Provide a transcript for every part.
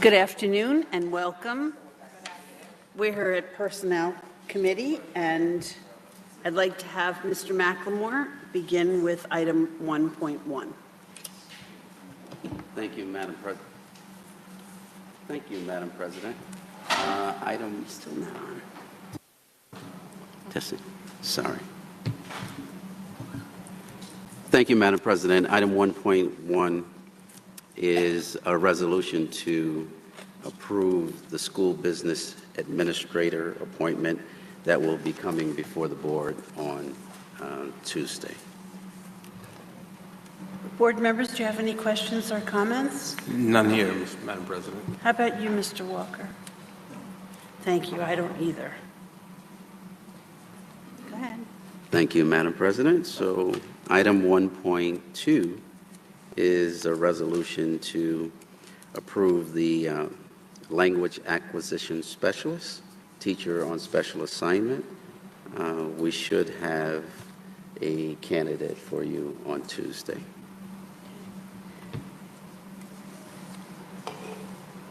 Good afternoon and welcome. We're here at Personnel Committee, and I'd like to have Mr. McLemore begin with item 1.1. Thank you, Madam President. Item still not on. Testing. Sorry. Thank you, Madam President. Item 1.1 is a resolution to approve the school business administrator appointment that will be coming before the board on Tuesday. Board members, do you have any questions or comments? None here, Madam President. How about you, Mr. Walker? Thank you. I don't either. Go ahead. Thank you, Madam President. So item 1.2 is a resolution to approve the language acquisition specialist, teacher on special assignment. We should have a candidate for you on Tuesday.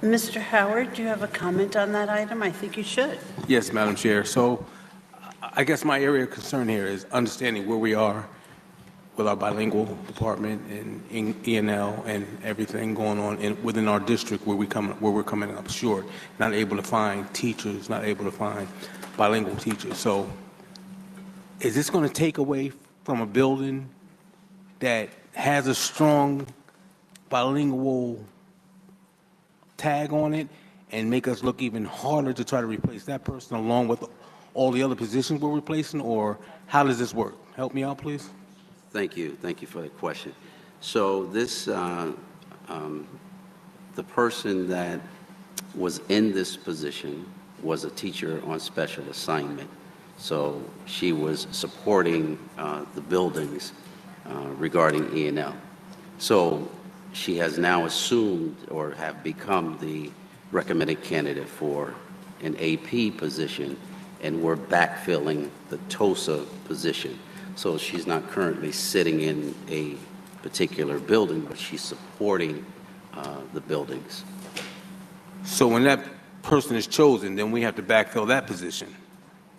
Mr. Howard, do you have a comment on that item? I think you should. Yes, Madam Chair. So I guess my area of concern here is understanding where we are with our bilingual department and E&L and everything going on within our district where we're coming up short, not able to find teachers, not able to find bilingual teachers. So is this going to take away from a building that has a strong bilingual tag on it and make us look even harder to try to replace that person along with all the other positions we're replacing, or how does this work? Help me out, please. Thank you. Thank you for the question. So this, the person that was in this position was a teacher on special assignment. So she was supporting the buildings regarding E&L. So she has now assumed or have become the recommended candidate for an AP position, and we're backfilling the TOSA position. So she's not currently sitting in a particular building, but she's supporting the buildings. So when that person is chosen, then we have to backfill that position.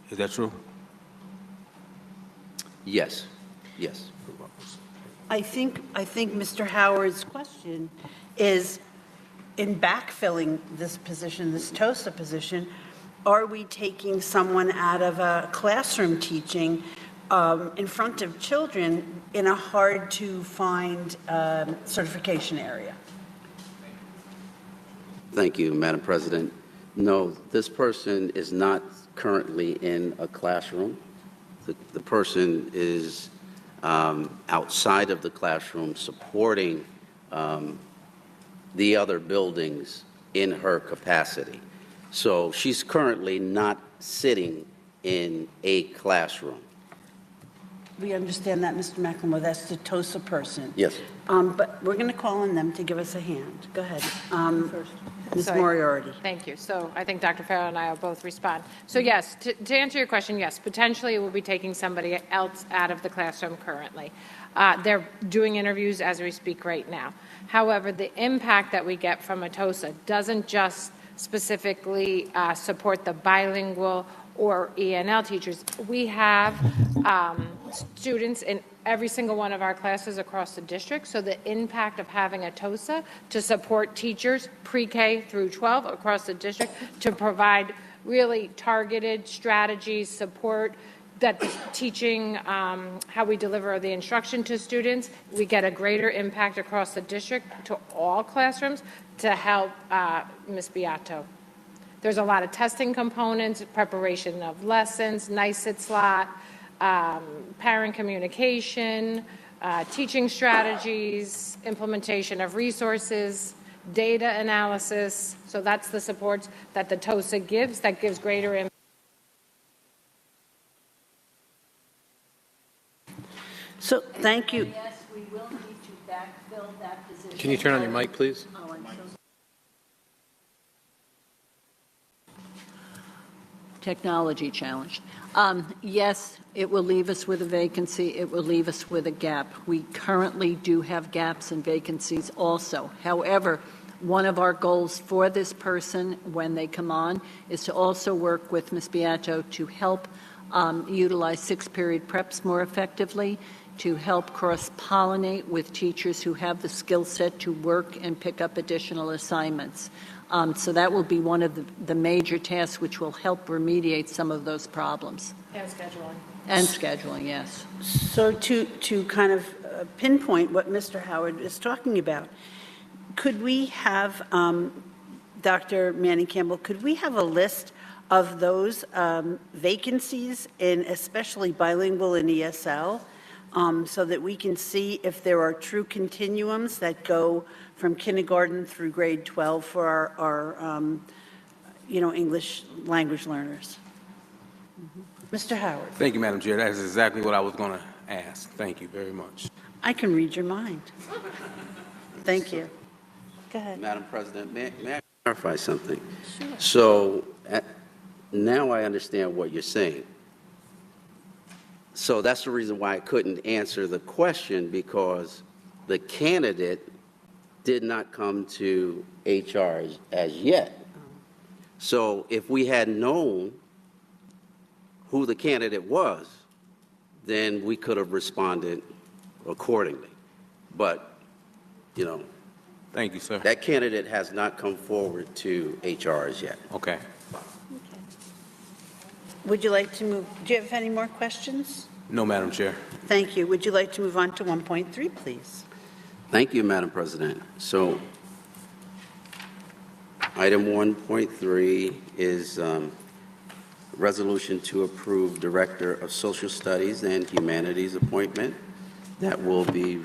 Is that true? Yes. Yes. I think Mr. Howard's question is, in backfilling this position, this TOSA position, are we taking someone out of a classroom teaching in front of children in a hard-to-find certification area? Thank you, Madam President. No, this person is not currently in a classroom. The person is outside of the classroom supporting the other buildings in her capacity. So she's currently not sitting in a classroom. We understand that, Mr. McLemore. That's the TOSA person. Yes. But we're going to call on them to give us a hand. Go ahead. Ms. Moriarty. Thank you. So I think Dr. Farrell and I will both respond. So yes, to answer your question, yes, potentially we'll be taking somebody else out of the classroom currently. They're doing interviews as we speak right now. However, the impact that we get from a TOSA doesn't just specifically support the bilingual or E&L teachers. We have students in every single one of our classes across the district, so the impact of having a TOSA to support teachers pre-K through 12 across the district to provide really targeted strategies, support that teaching how we deliver the instruction to students, we get a greater impact across the district to all classrooms to help Ms. Beato. There's a lot of testing components, preparation of lessons, NICET slot, parent communication, teaching strategies, implementation of resources, data analysis. So that's the supports that the TOSA gives, that gives greater impact. So thank you. Yes, we will need to backfill that position. Can you turn on your mic, please? Oh, I'm so sorry. Technology challenged. Yes, it will leave us with a vacancy. It will leave us with a gap. We currently do have gaps and vacancies also. However, one of our goals for this person when they come on is to also work with Ms. Beato to help utilize six-period preps more effectively, to help cross-pollinate with teachers who have the skill set to work and pick up additional assignments. So that will be one of the major tasks which will help remediate some of those problems. And scheduling. And scheduling, yes. So to kind of pinpoint what Mr. Howard is talking about, could we have, Dr. Manning Campbell, could we have a list of those vacancies in especially bilingual and ESL, so that we can see if there are true continuums that go from kindergarten through grade 12 for our English language learners? Mr. Howard. Thank you, Madam Chair. That is exactly what I was going to ask. Thank you very much. I can read your mind. Thank you. Go ahead. Madam President, may I clarify something? Sure. So now I understand what you're saying. So that's the reason why I couldn't answer the question, because the candidate did not come to HR as yet. So if we had known who the candidate was, then we could have responded accordingly. But, Thank you, sir. that candidate has not come forward to HR as yet. Okay. Would you like to move, do you have any more questions? No, Madam Chair. Thank you. Would you like to move on to 1.3, please? Thank you, Madam President. So item 1.3 is resolution to approve Director of Social Studies and Humanities appointment. That will be,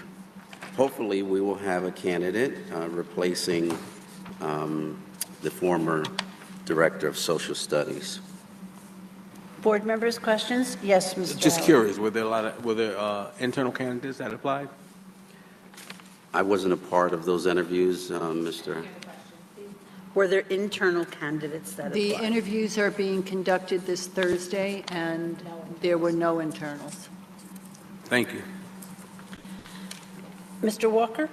hopefully, we will have a candidate replacing the former Director of Social Studies. Board members, questions? Yes, Mr. Just Howard. curious, were there internal candidates that applied? I wasn't a part of those interviews, Mr. Were there internal candidates that The applied? interviews are being conducted this Thursday, and there were no internals. Thank you. Mr. Walker,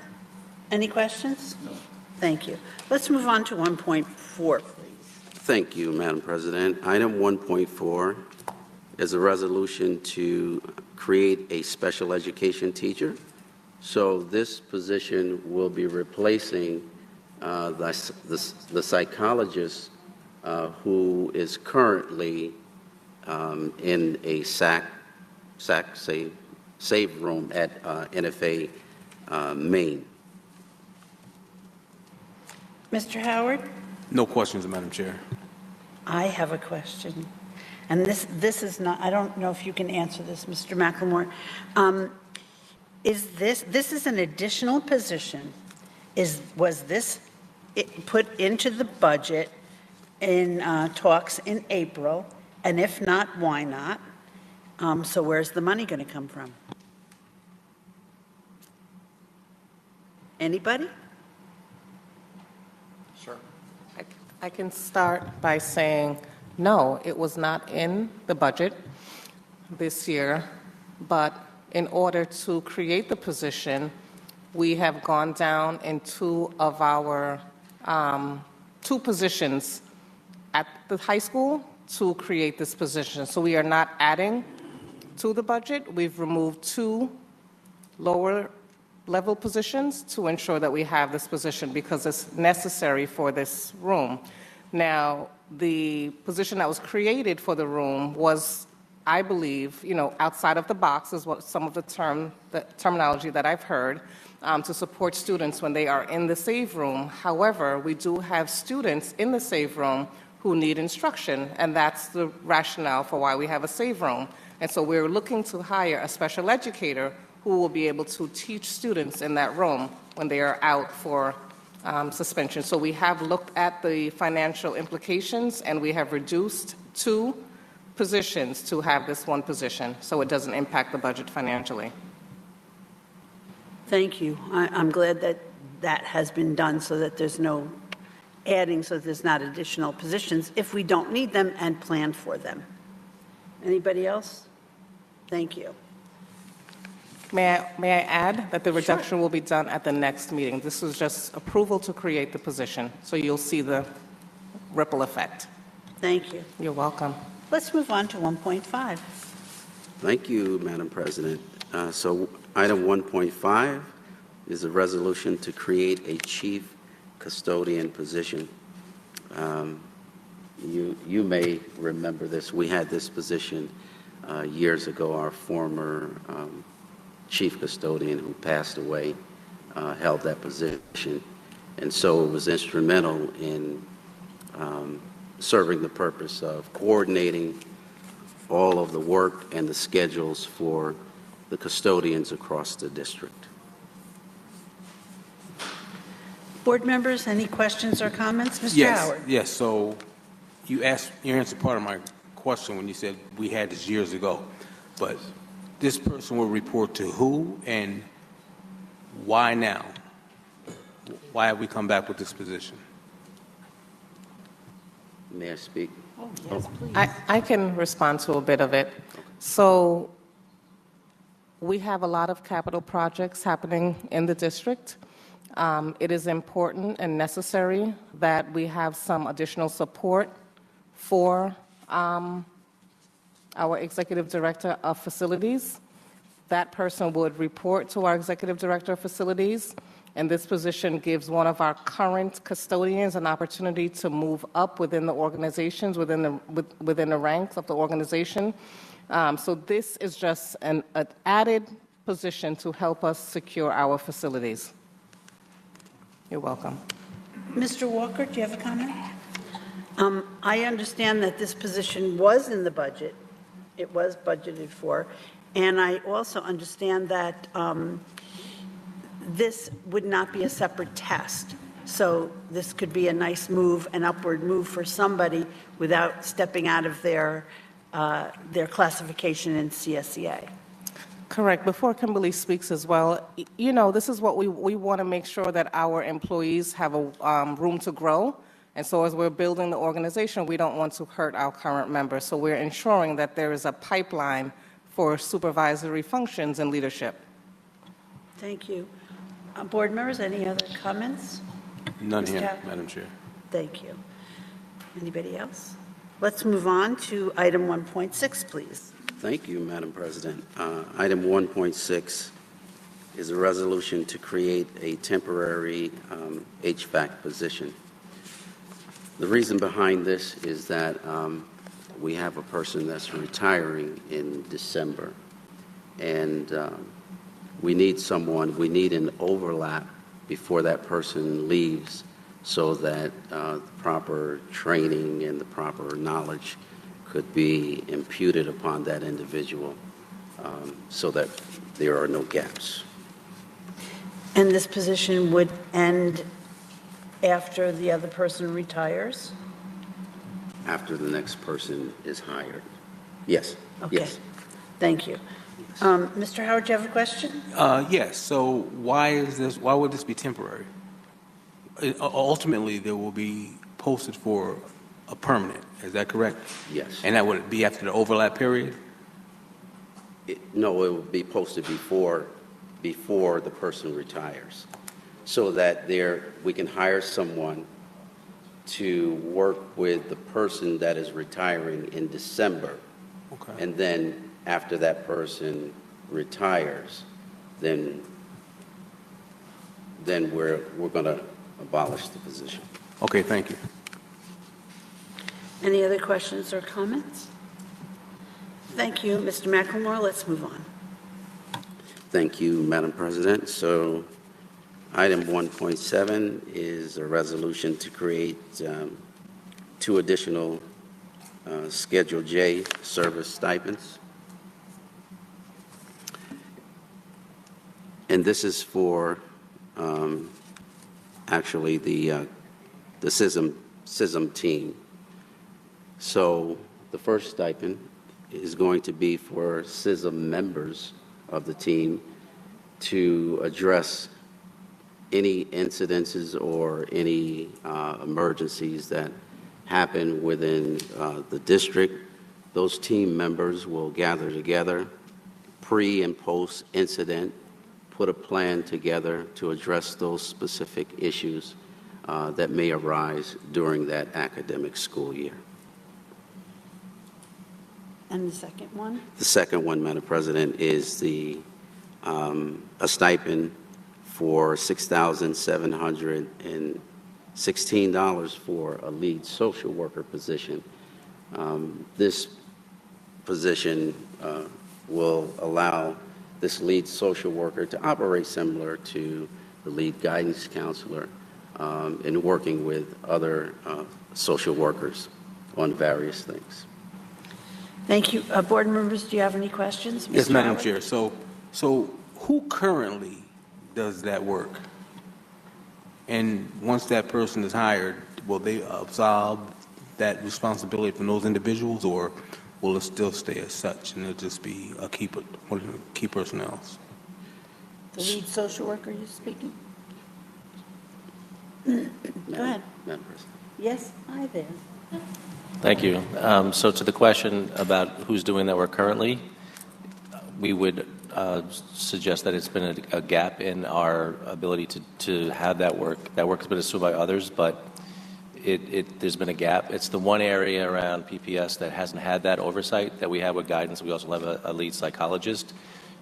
any questions? No. Thank you. Let's move on to 1.4, please. Thank you, Madam President. Item 1.4 is a resolution to create a special education teacher. So this position will be replacing the psychologist who is currently in a save room at NFA Maine. Mr. Howard? No questions, Madam Chair. I have a question, and this is not, I don't know if you can answer this, Mr. McLemore. Is this is an additional position? Was this put into the budget in talks in April? And if not, why not? So where's the money going to come from? Anybody? I can start by saying, no, it was not in the budget this year, but in order to create the position, we have gone down in two of our two positions at the high school to create this position. So we are not adding to the budget. We've removed two lower level positions to ensure that we have this position because it's necessary for this room. Now, the position that was created for the room was, I believe, outside of the box is what some of the terminology that I've heard, to support students when they are in the save room. However, we do have students in the save room who need instruction, and that's the rationale for why we have a save room. And so we're looking to hire a special educator who will be able to teach students in that room when they are out for suspension. So we have looked at the financial implications, and we have reduced two positions to have this one position, so it doesn't impact the budget financially. Thank you. I'm glad that that has been done so that there's no adding, so that there's not additional positions if we don't need them and plan for them. Anybody else? Thank you. May I add that the reduction will be done at the next meeting? This is just approval to create the position, so you'll see the ripple effect. Thank you. You're welcome. Let's move on to 1.5. Thank you, Madam President. So item 1.5 is a resolution to create a chief custodian position. You may remember this. We had this position years ago. Our former chief custodian who passed away held that position. And so it was instrumental in serving the purpose of coordinating all of the work and the schedules for the custodians across the district. Board members, any questions or comments? Mr. Yes, Howard? yes, so you answered part of my question when you said we had this years ago, but this person will report to who and why now? Why have we come back with this position? May I speak? Oh, yes, please. I can respond to a bit of it. So we have a lot of capital projects happening in the district. It is important and necessary that we have some additional support for our Executive Director of Facilities. That person would report to our Executive Director of Facilities, and this position gives one of our current custodians an opportunity to move up within the organizations, within the ranks of the organization. So this is just an added position to help us secure our facilities. You're welcome. Mr. Walker, do you have a comment? I understand that this position was in the budget. It was budgeted for. And I also understand that this would not be a separate test. So this could be a nice move, an upward move for somebody without stepping out of their classification in CSEA. Correct. Before Kimberly speaks as well, you know, this is what we want to make sure that our employees have a room to grow. And so as we're building the organization, we don't want to hurt our current members. So we're ensuring that there is a pipeline for supervisory functions and leadership. Thank you. Board members, any other comments? None Mr. here, Howard? Madam Chair. Thank you. Anybody else? Let's move on to item 1.6, please. Thank you, Madam President. Item 1.6 is a resolution to create a temporary HVAC position. The reason behind this is that we have a person that's retiring in December, and we need an overlap before that person leaves so that the proper training and the proper knowledge could be imputed upon that individual so that there are no gaps. And this position would end after the other person retires? After the next person is hired. Yes. Okay. Yes. Thank you. Mr. Howard, do you have a question? Yes, so why would this be temporary? Ultimately, there will be posted for a permanent, is that correct? Yes. And that would be after the overlap period? No, it will be posted before the person retires, so that we can hire someone to work with the person that is retiring in December. Okay. And then after that person retires, then we're going to abolish the position. Okay, thank you. Any other questions or comments? Thank you, Mr. McElmore. Let's move on. Thank you, Madam President. So item 1.7 is a resolution to create 2 additional Schedule J service stipends. And this is for actually the CISM team. So the first stipend is going to be for CISM members of the team to address any incidences or any emergencies that happen within the district. Those team members will gather together, pre and post incident, put a plan together to address those specific issues that may arise during that academic school year. And the second one? The second one, Madam President, is a stipend for $6,716 for a lead social worker position. This position will allow this lead social worker to operate similar to the lead guidance counselor in working with other social workers on various things. Thank you. Board members, do you have any questions? Yes, Mr. Madam Howard? Chair. So who currently does that work? And once that person is hired, will they absolve that responsibility from those individuals, or will it still stay as such, and it'll just be one of the key personnel? The lead social worker you're speaking? Go ahead. Madam President. Yes, hi there. Thank you. So to the question about who's doing that work currently, we would suggest that it's been a gap in our ability to have that work. That work has been assumed by others, but there's been a gap. It's the one area around PPS that hasn't had that oversight that we have with guidance. We also have a lead psychologist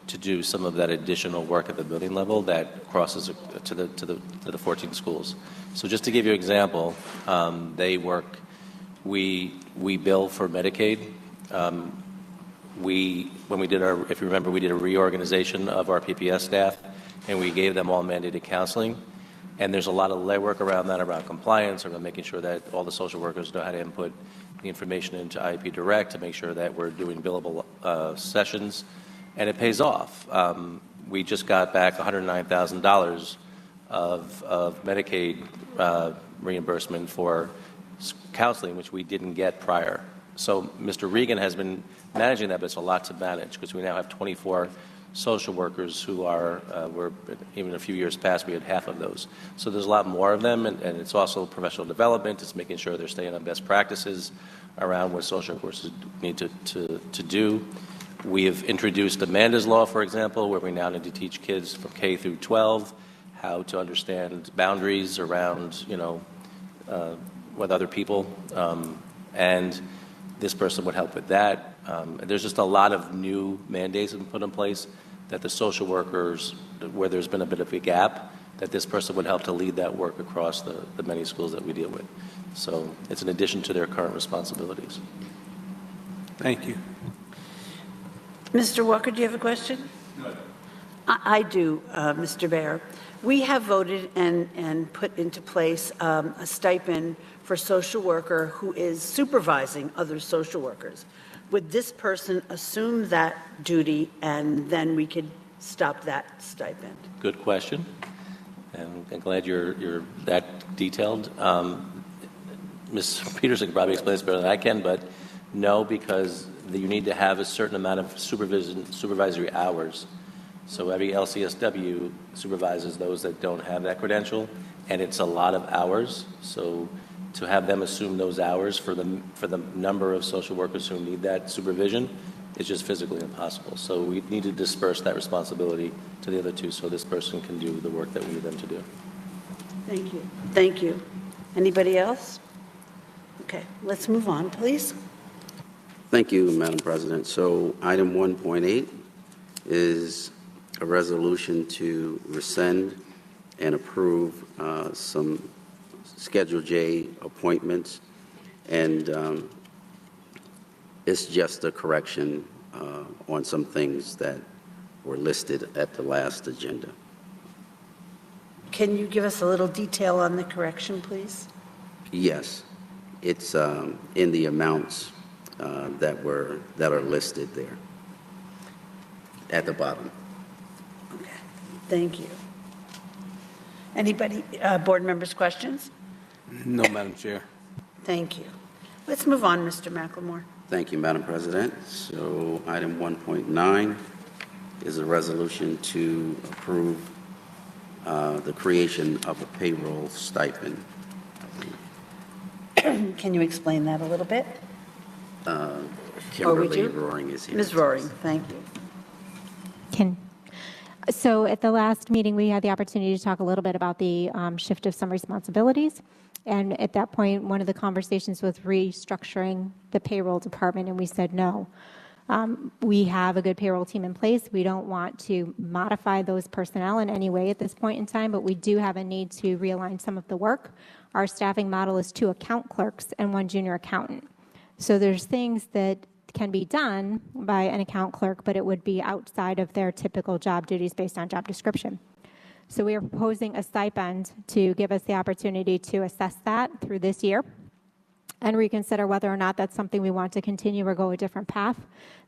to do some of that additional work at the building level that crosses to the 14 schools. So just to give you an example, they work. We bill for Medicaid. When we did if you remember, we did a reorganization of our PPS staff, and we gave them all mandated counseling. And there's a lot of legwork around that, around compliance, around making sure that all the social workers know how to input the information into IEP Direct to make sure that we're doing billable sessions, and it pays off. We just got back $109,000 of Medicaid reimbursement for counseling, which we didn't get prior. So Mr. Regan has been managing that, but it's a lot to manage because we now have 24 social workers who are, even a few years past, we had half of those. So there's a lot more of them, and it's also professional development. It's making sure they're staying on best practices around what social workers need to do. We have introduced Amanda's Law, for example, where we now need to teach kids from K through 12 how to understand boundaries around, with other people, and this person would help with that. There's just a lot of new mandates that have been put in place that the social workers, where there's been a bit of a gap, that this person would help to lead that work across the many schools that we deal with. So it's in addition to their current responsibilities. Thank you. Mr. Walker, do you have a question? No. I do, Mr. Baer. We have voted and put into place a stipend for social worker who is supervising other social workers. Would this person assume that duty, and then we could stop that stipend? Good question, and I'm glad you're that detailed. Ms. Peterson can probably explain this better than I can, but no, because you need to have a certain amount of supervisory hours. So every LCSW supervises those that don't have that credential, and it's a lot of hours. So to have them assume those hours for the number of social workers who need that supervision is just physically impossible. So we need to disperse that responsibility to the other two so this person can do the work that we need them to do. Thank you. Thank you. Anybody else? Okay, let's move on, please. Thank you, Madam President. So item 1.8 is a resolution to rescind and approve some Schedule J appointments, and it's just a correction on some things that were listed at the last agenda. Can you give us a little detail on the correction, please? Yes, it's in the amounts that are listed there at the bottom. Okay, thank you. Anybody, board members, questions? No, Madam Chair. Thank you. Let's move on, Mr. McLemore. Thank you, Madam President. So item 1.9 is a resolution to approve the creation of a payroll stipend. Can you explain that a little bit? Kimberly you? Roaring is here. Ms. Roaring, thank you. So at the last meeting, we had the opportunity to talk a little bit about the shift of some responsibilities. And at that point, one of the conversations was restructuring the payroll department, and we said no. We have a good payroll team in place. We don't want to modify those personnel in any way at this point in time, but we do have a need to realign some of the work. Our staffing model is 2 account clerks and 1 junior accountant. So there's things that can be done by an account clerk, but it would be outside of their typical job duties based on job description. So we are proposing a stipend to give us the opportunity to assess that through this year and reconsider whether or not that's something we want to continue or go a different path.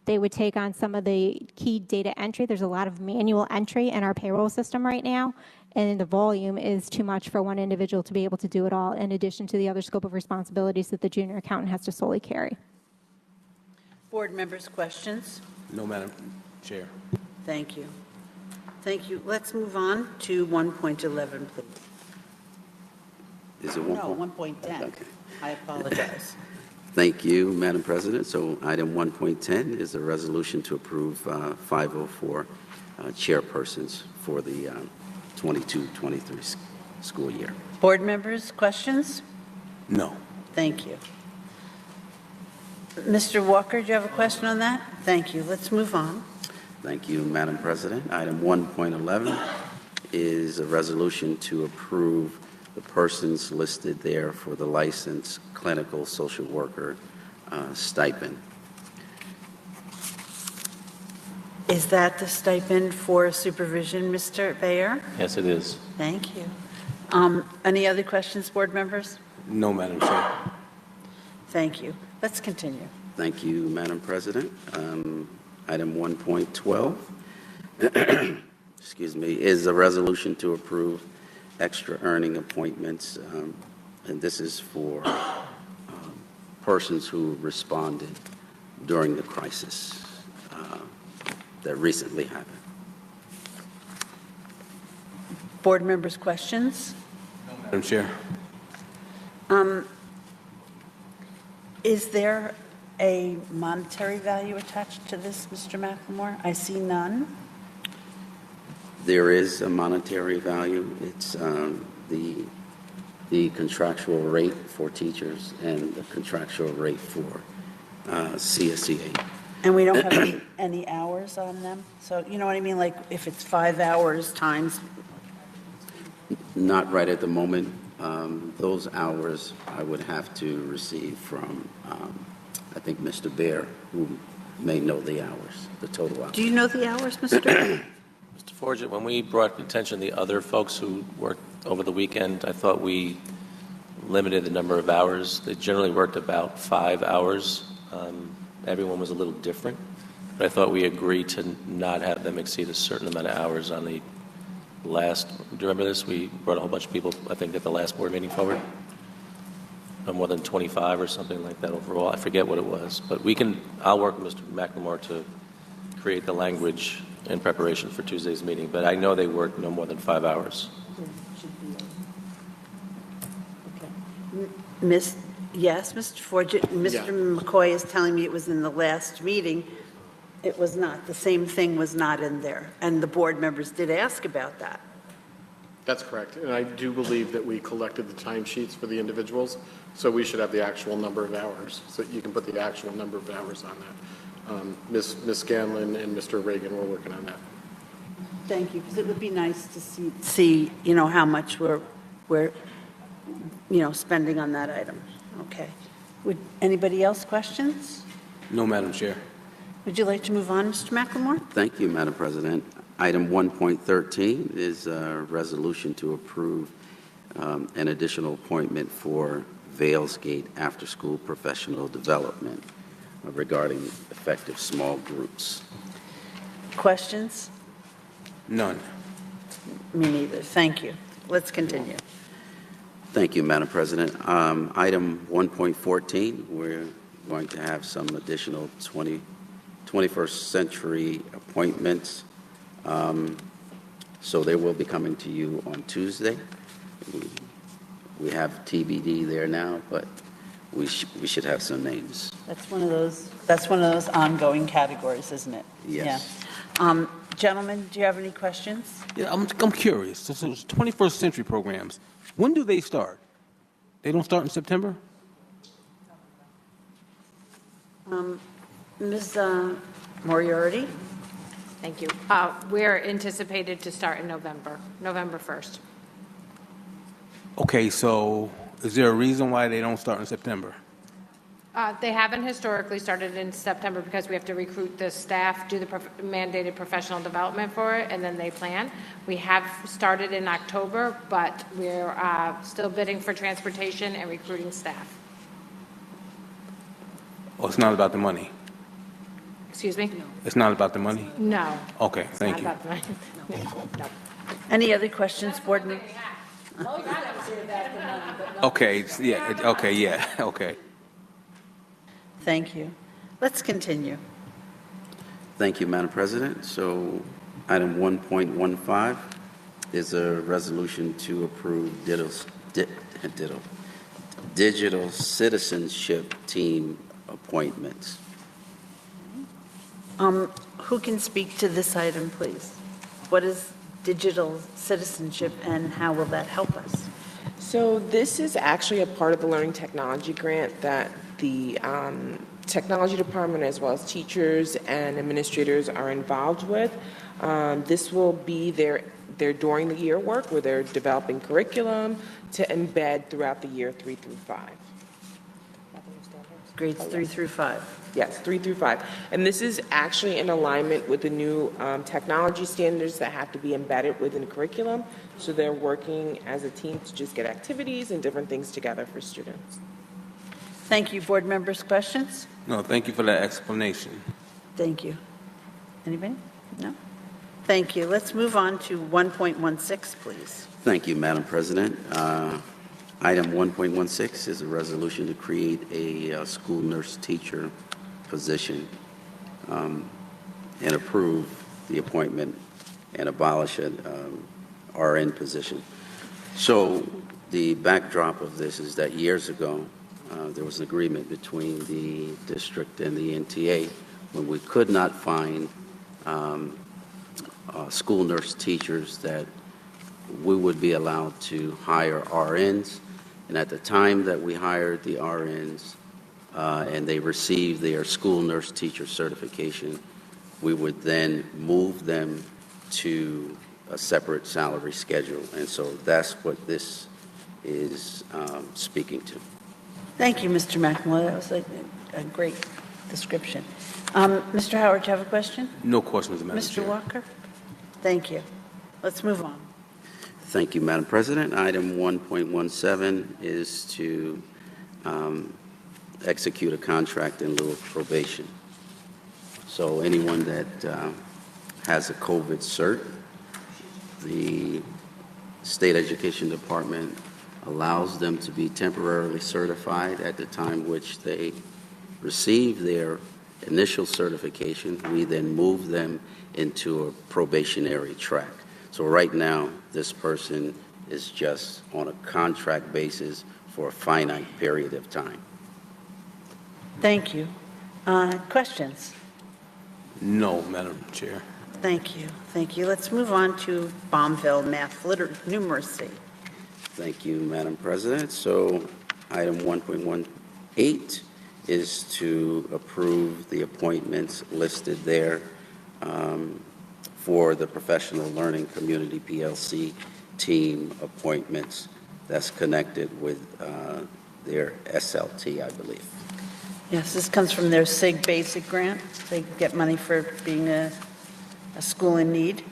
They would take on some of the key data entry. There's a lot of manual entry in our payroll system right now, and the volume is too much for one individual to be able to do it all, in addition to the other scope of responsibilities that the junior accountant has to solely carry. Board members' questions? No, Madam Chair. Thank you. Thank you. Let's move on to 1.11, please. Is it one No, point? 1.10. Okay. I apologize. Thank you, Madam President. So item 1.10 is a resolution to approve 504 chairpersons for the 22-23 school year. Board members' questions? No. Thank you. Mr. Walker, do you have a question on that? Thank you. Let's move on. Thank you, Madam President. Item 1.11 is a resolution to approve the persons listed there for the licensed clinical social worker stipend. Is that the stipend for supervision, Mr. Bayer? Yes, it is. Thank you. Any other questions, board members? No, Madam Chair. Thank you. Let's continue. Thank you, Madam President. Item 1.12, excuse me, is a resolution to approve extra earning appointments, and this is for persons who responded during the crisis that recently happened. Board members' questions? Madam Chair. Is there a monetary value attached to this, Mr. McLemore? I see none. There is a monetary value. It's the contractual rate for teachers and the contractual rate for CSEA. And we don't have any hours on them? So, you know what I mean? Like, if it's 5 hours times, Not right at the moment. Those hours I would have to receive from, I think, Mr. Baer, who may know the hours, the total hours. do you know the hours, Mr.? Mr. Forget, when we brought attention to the other folks who worked over the weekend, I thought we limited the number of hours. They generally worked about 5 hours. Everyone was a little different, but I thought we agreed to not have them exceed a certain amount of hours on the last, do you remember this? We brought a whole bunch of people, I think, at the last board meeting forward. More than 25 or something like that overall. I forget what it was, but I'll work with Mr. McLemore to create the language in preparation for Tuesday's meeting, but I know they work no more than 5 hours. Yes, Mr. Forget, Mr. McCoy is telling me it was in the last meeting. It was not. The same thing was not in there. And the board members did ask about that. That's correct. And I do believe that we collected the timesheets for the individuals, so we should have the actual number of hours, so you can put the actual number of hours on that. Ms. Scanlon and Mr. Reagan were working on that. Thank you, because it would be nice to see, you know, how much we're, you know, spending on that item. Okay. Would anybody else questions? No, Madam Chair. Would you like to move on, Mr. McLemore? Thank you, Madam President. Item 1.13 is a resolution to approve an additional appointment for Valesgate After School Professional Development regarding effective small groups. Questions? None. Me neither. Thank you. Let's continue. Thank you, Madam President. Item 1.14, we're going to have some additional 21st century appointments. So they will be coming to you on Tuesday. We have TBD there now, but we should have some names. That's one of those ongoing categories, isn't it? Yes. Yeah. Gentlemen, do you have any questions? Yeah, I'm curious. So 21st century programs, when do they start? They don't start in September? Ms. Moriarty? Thank you. We're anticipated to start in November 1st. Okay, so is there a reason why they don't start in September? They haven't historically started in September because we have to recruit the staff, do the mandated professional development for it, and then they plan. We have started in October, but we're still bidding for transportation and recruiting staff. Oh, it's not about the money? Excuse me? It's not about the money? No. Okay, thank Not you. about the money. No. Any other questions, board members? Okay, okay. Thank you. Let's continue. Thank you, Madam President. So item 1.15 is a resolution to approve digital citizenship team appointments. Who can speak to this item, please? What is digital citizenship and how will that help us? So this is actually a part of the Learning Technology Grant that the technology department as well as teachers and administrators are involved with. This will be their during the year work where they're developing curriculum to embed throughout the year 3 through 5. Grades 3 through 5. Yes, 3 through 5. And this is actually in alignment with the new technology standards that have to be embedded within curriculum. So they're working as a team to just get activities and different things together for students. Thank you. Board members, questions? No, thank you for that explanation. Thank you. Anybody? No? Thank you. Let's move on to 1.16, please. Thank you, Madam President. Item 1.16 is a resolution to create a school nurse teacher position and approve the appointment and abolish an RN position. So the backdrop of this is that years ago, there was an agreement between the district and the NTA when we could not find school nurse teachers that we would be allowed to hire RNs. And at the time that we hired the RNs and they received their school nurse teacher certification, we would then move them to a separate salary schedule. And so that's what this is speaking to. Thank you, Mr. McNamara. That was a great description. Mr. Howard, do you have a question? No questions, Madam Mr. Chair. Walker? Thank you. Let's move on. Thank you, Madam President. Item 1.17 is to execute a contract in lieu of probation. So anyone that has a COVID cert, the State Education Department allows them to be temporarily certified at the time which they receive their initial certification. We then move them into a probationary track. So right now, this person is just on a contract basis for a finite period of time. Thank you. Questions? No, Madam Chair. Thank you. Thank you. Let's move on to Bombville math numeracy. Thank you, Madam President. So item 1.18 is to approve the appointments listed there for the Professional Learning Community PLC team appointments that's connected with their SLT, I believe. Yes, this comes from their SIG Basic Grant. They get money for being a school in need.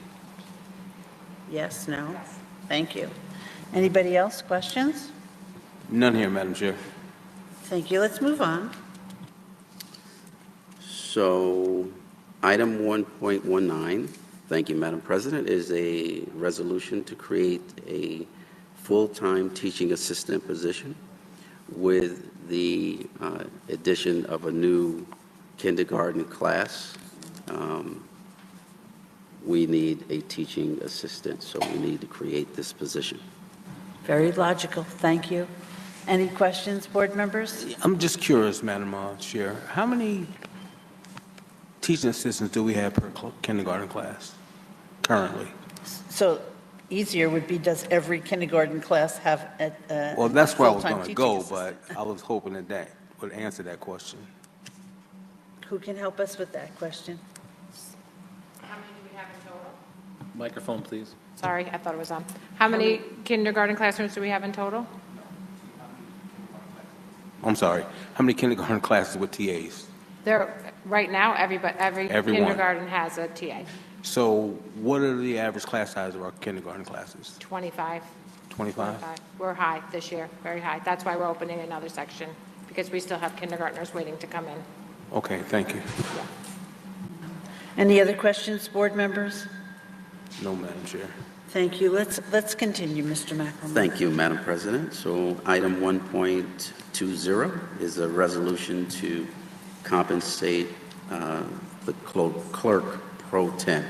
Yes, no? Thank you. Anybody else? Questions? None here, Madam Chair. Thank you. Let's move on. So item 1.19, thank you, Madam President, is a resolution to create a full-time teaching assistant position with the addition of a new kindergarten class. We need a teaching assistant, so we need to create this position. Very logical. Thank you. Any questions, board members? I'm just curious, Madam Chair, how many teaching assistants do we have per kindergarten class? currently. So easier would be, does every kindergarten class have a Well, that's where I was full-time going to teaching go, assistant? but I was hoping that that would answer that question. Who can help us with that question? How many do we have in total? Microphone, please. Sorry, I thought it was on. How many kindergarten classrooms do we have in total? I'm sorry, how many kindergarten classes with TAs? Right now, every Everyone. kindergarten has a TA, So what are the average class size of our kindergarten classes? 25. 25? We're high this year, very high. That's why we're opening another section, because we still have kindergartners waiting to come in. Okay, thank you. Any other questions, board members? No, Madam Chair. Thank you. Let's continue, Mr. McElmurray. Thank you, Madam President. So item 1.20 is a resolution to compensate the clerk pro tem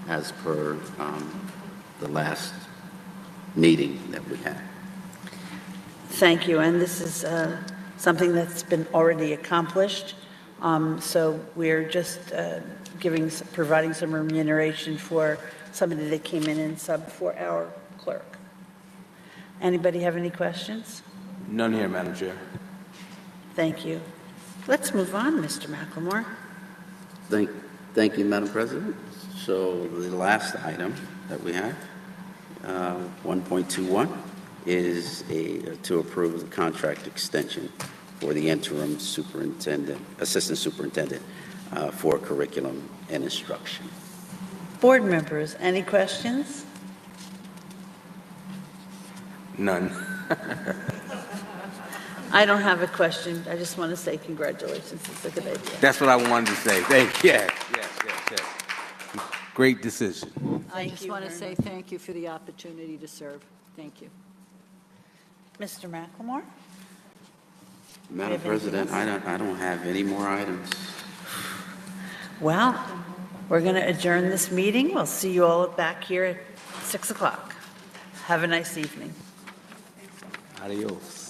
as per the last meeting that we had. Thank you, and this is something that's been already accomplished. So we're just providing some remuneration for somebody that came in and subbed for our clerk. Anybody have any questions? None here, Madam Chair. Thank you. Let's move on, Mr. McLemore. Thank you, Madam President. So the last item that we have, 1.21, is to approve the contract extension for the interim assistant superintendent for curriculum and instruction. Board members, any questions? None. I don't have a question. I just want to say congratulations. It's a good idea. That's what I wanted to say. Thank you. Yes. Great decision. I Thank just you want to very say much. thank you for the opportunity to serve. Thank you. Mr. McLemore? Madam anything President, else? I don't have any more items. Well, we're going to adjourn this meeting. We'll see you all back here at 6 o'clock. Have a nice evening. Adios.